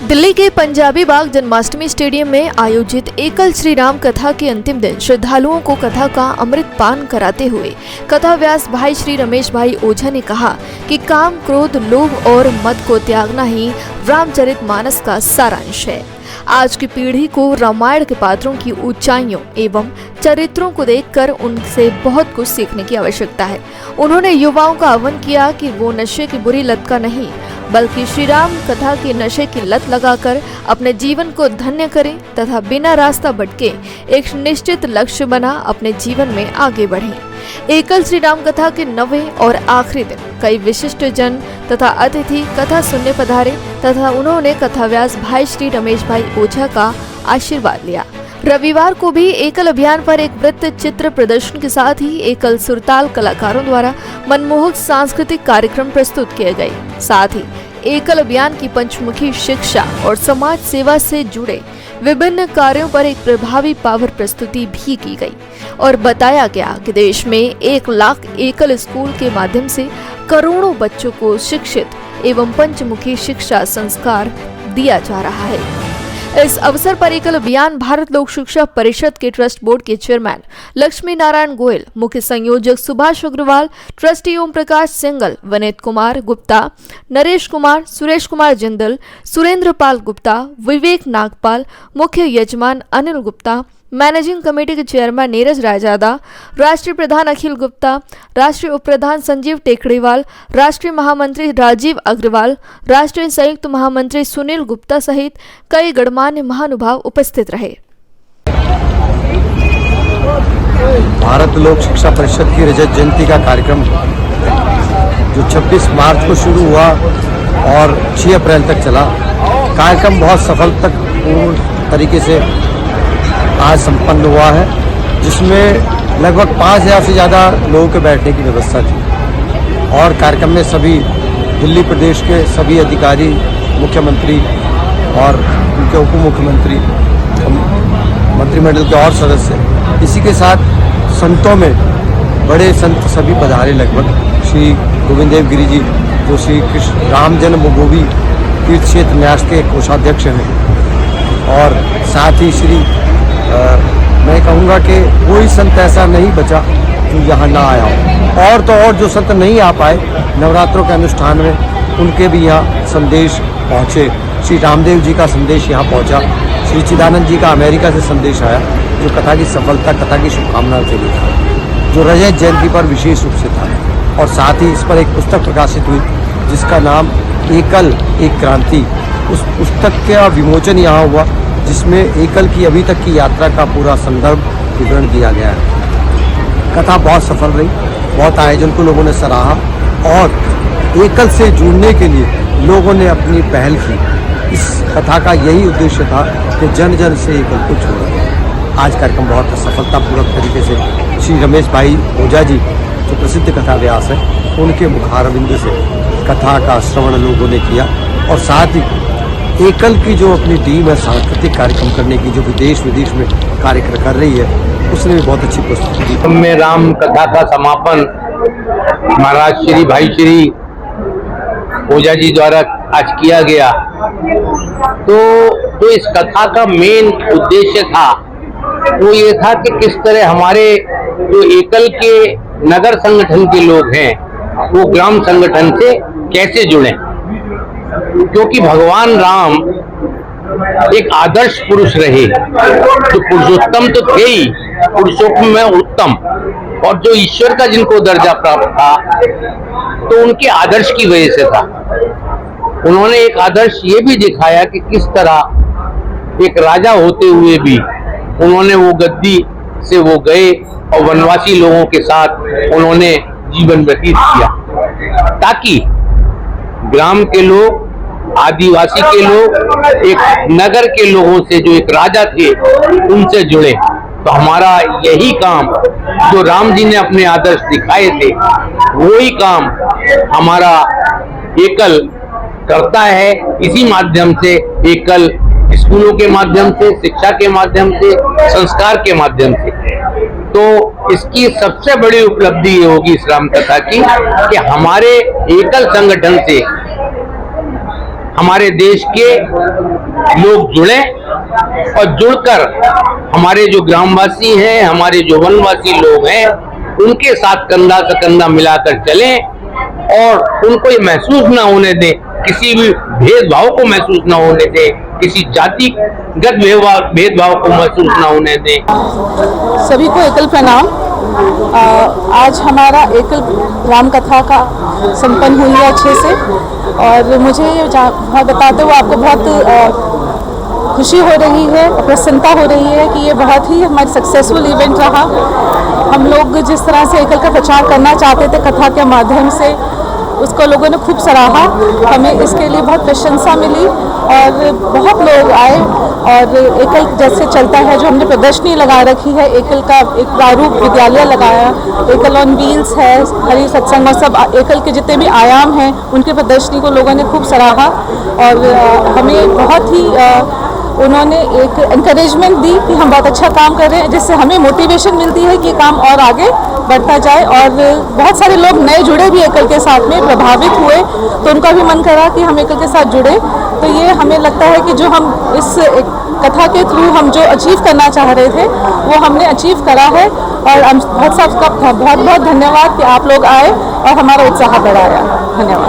दिल्ली के पंजाबी बाग जन्माष्टमी स्टेडियम में आयोजित एकल श्री राम कथा के अंतिम दिन श्रद्धालुओं को कथा का अमृत पान कराते हुए कथा व्यास भाई श्री रमेश भाई ओझा ने कहा कि काम, क्रोध, लोभ और मद को त्यागना ही रामचरितमानस का सारांश है। आज की पीढ़ी को रामायण के पात्रों की ऊंचाइयों एवं चरित्रों को देखकर उनसे बहुत कुछ सीखने की आवश्यकता है। उन्होंने युवाओं का आह्वान किया कि वो नशे की बुरी लत का नहीं बल्कि श्री राम कथा के नशे की लत लगाकर अपने जीवन को धन्य करें तथा बिना रास्ता भटके एक निश्चित लक्ष्य बना अपने जीवन में आगे बढ़ें। एकल श्री राम कथा के 9वें और आखिरी दिन कई विशिष्ट जन तथा अतिथि कथा सुनने पधारे तथा उन्होंने कथा व्यास भाई श्री रमेश भाई ओझा का आशीर्वाद लिया। रविवार को भी एकल अभियान पर एक वृत्त चित्र प्रदर्शन के साथ ही एकल सुरताल कलाकारों द्वारा मनमोहक सांस्कृतिक कार्यक्रम प्रस्तुत किए गए। साथ ही एकल अभियान की पंचमुखी शिक्षा और समाज सेवा से जुड़े विभिन्न कार्यों पर एक प्रभावी पावर प्रस्तुति भी की गई और बताया गया कि देश में 1 लाख एकल स्कूल के माध्यम से करोड़ों बच्चों को शिक्षित एवं पंचमुखी शिक्षा संस्कार दिया जा रहा है। इस अवसर पर एकल अभियान भारत लोक शिक्षा परिषद के ट्रस्ट बोर्ड के चेयरमैन लक्ष्मी नारायण गोयल, मुख्य संयोजक सुभाष अग्रवाल, ट्रस्टी ओम प्रकाश सिंगल, विनीत कुमार गुप्ता, नरेश कुमार, सुरेश कुमार जिंदल, सुरेंद्र पाल गुप्ता, विवेक नागपाल, मुख्य यजमान अनिल गुप्ता, मैनेजिंग कमेटी के चेयरमैन नीरज रायजादा, राष्ट्रीय प्रधान अखिल गुप्ता, राष्ट्रीय उप प्रधान संजीव टेकड़ीवाल, राष्ट्रीय महामंत्री राजीव अग्रवाल, राष्ट्रीय संयुक्त महामंत्री सुनील गुप्ता सहित कई गणमान्य महानुभाव उपस्थित रहे। भारत लोक शिक्षा परिषद की रजत जयंती का कार्यक्रम जो 26 मार्च को शुरू हुआ और 6 अप्रैल तक चला, कार्यक्रम बहुत सफलतापूर्ण तरीके से आज संपन्न हुआ है, जिसमें लगभग 5000 से ज़्यादा लोगों के बैठने की व्यवस्था थी और कार्यक्रम में सभी दिल्ली प्रदेश के सभी अधिकारी, मुख्यमंत्री और उनके उप मुख्यमंत्री, मंत्रिमंडल के और सदस्य, इसी के साथ संतों में बड़े संत सभी पधारे। लगभग श्री गोविंद देव गिरी जी जो श्री कृष्ण राम जन्मभूमि तीर्थ क्षेत्र न्यास के कोषाध्यक्ष हैं और साथ ही श्री मैं कहूँगा कि कोई संत ऐसा नहीं बचा जो यहाँ ना आया हो और तो और जो संत नहीं आ पाए नवरात्रों के अनुष्ठान में, उनके भी यहाँ संदेश पहुँचे। श्री रामदेव जी का संदेश यहाँ पहुँचा, श्री चिदानंद जी का अमेरिका से संदेश आया जो कथा की सफलता, कथा की शुभकामना से लिखा, जो रजत जयंती पर विशेष रूप से था। और साथ ही इस पर एक पुस्तक प्रकाशित हुई जिसका नाम एकल एक क्रांति। उस पुस्तक का विमोचन यहाँ हुआ जिसमें एकल की अभी तक की यात्रा का पूरा संदर्भ विवरण दिया गया है। कथा बहुत सफल रही, बहुत आयोजन को लोगों ने सराहा और एकल से जुड़ने के लिए लोगों ने अपनी पहल की। इस कथा का यही उद्देश्य था कि जन जन से एकल को जोड़ा। आज कार्यक्रम बहुत सफलतापूर्वक तरीके से श्री रमेश भाई ओझा जी जो प्रसिद्ध कथा व्यास है, उनके मुखारबिंद से कथा का श्रवण लोगों ने किया और साथ ही एकल की जो अपनी टीम है सांस्कृतिक कार्यक्रम करने की, जो विदेश में कार्य कर रही है, उसने भी बहुत अच्छी प्रस्तुति दी। में राम कथा का समापन महाराज श्री भाई श्री ओझा जी द्वारा आज किया गया। तो इस कथा का मेन उद्देश्य था वो ये था कि किस तरह हमारे जो एकल के नगर संगठन के लोग हैं वो ग्राम संगठन से कैसे जुड़े, क्योंकि भगवान राम एक आदर्श पुरुष रहे जो पुरुषोत्तम तो थे ही, पुरुषों में उत्तम, और जो ईश्वर का जिनको दर्जा प्राप्त था तो उनके आदर्श की वजह से था। उन्होंने एक आदर्श ये भी दिखाया कि किस तरह एक राजा होते हुए भी उन्होंने वो गद्दी से वो गए और वनवासी लोगों के साथ उन्होंने जीवन व्यतीत किया ताकि ग्राम के लोग, आदिवासी के लोग एक नगर के लोगों से जो एक राजा थे उनसे जुड़े। तो हमारा यही काम जो राम जी ने अपने आदर्श दिखाए थे वही काम हमारा एकल करता है। इसी माध्यम से एकल स्कूलों के माध्यम से, शिक्षा के माध्यम से, संस्कार के माध्यम से, तो इसकी सबसे बड़ी उपलब्धि ये होगी इस राम कथा की कि हमारे एकल संगठन से हमारे देश के लोग जुड़े और जुड़कर हमारे जो ग्रामवासी हैं, हमारे जो वनवासी लोग हैं, उनके साथ कंधा से कंधा मिलाकर चलें और उनको ये महसूस ना होने दें, किसी भी भेदभाव को महसूस ना होने दें, किसी जातिगत भेदभाव को महसूस ना होने दें। सभी को एकल प्रणाम। आज हमारा एकल राम कथा का संपन्न हुई है अच्छे से, और मुझे बताते हुए आपको बहुत खुशी हो रही है, प्रसन्नता हो रही है कि ये बहुत ही हमारा सक्सेसफुल इवेंट रहा। हम लोग जिस तरह से एकल का प्रचार करना चाहते थे कथा के माध्यम से, उसको लोगों ने खूब सराहा। हमें इसके लिए बहुत प्रशंसा मिली और बहुत लोग आए, और एकल जैसे चलता है, जो हमने प्रदर्शनी लगा रखी है, एकल का एक प्रारूप विद्यालय लगाया, एकल ऑन व्हील्स है, हरि सत्संग और सब एकल के जितने भी आयाम हैं उनकी प्रदर्शनी को लोगों ने खूब सराहा। और हमें बहुत ही उन्होंने एक एनकरेजमेंट दी कि हम बहुत अच्छा काम कर रहे हैं, जिससे हमें मोटिवेशन मिलती है कि ये काम और आगे बढ़ता जाए। और बहुत सारे लोग नए जुड़े भी एकल के साथ में, प्रभावित हुए, तो उनका भी मन करा कि हम एकल के साथ जुड़े। तो ये हमें लगता है कि जो हम इस कथा के थ्रू हम जो अचीव करना चाह रहे थे वो हमने अचीव करा है। और हम बहुत बहुत धन्यवाद कि आप लोग आए और हमारा उत्साह बढ़ाया। धन्यवाद।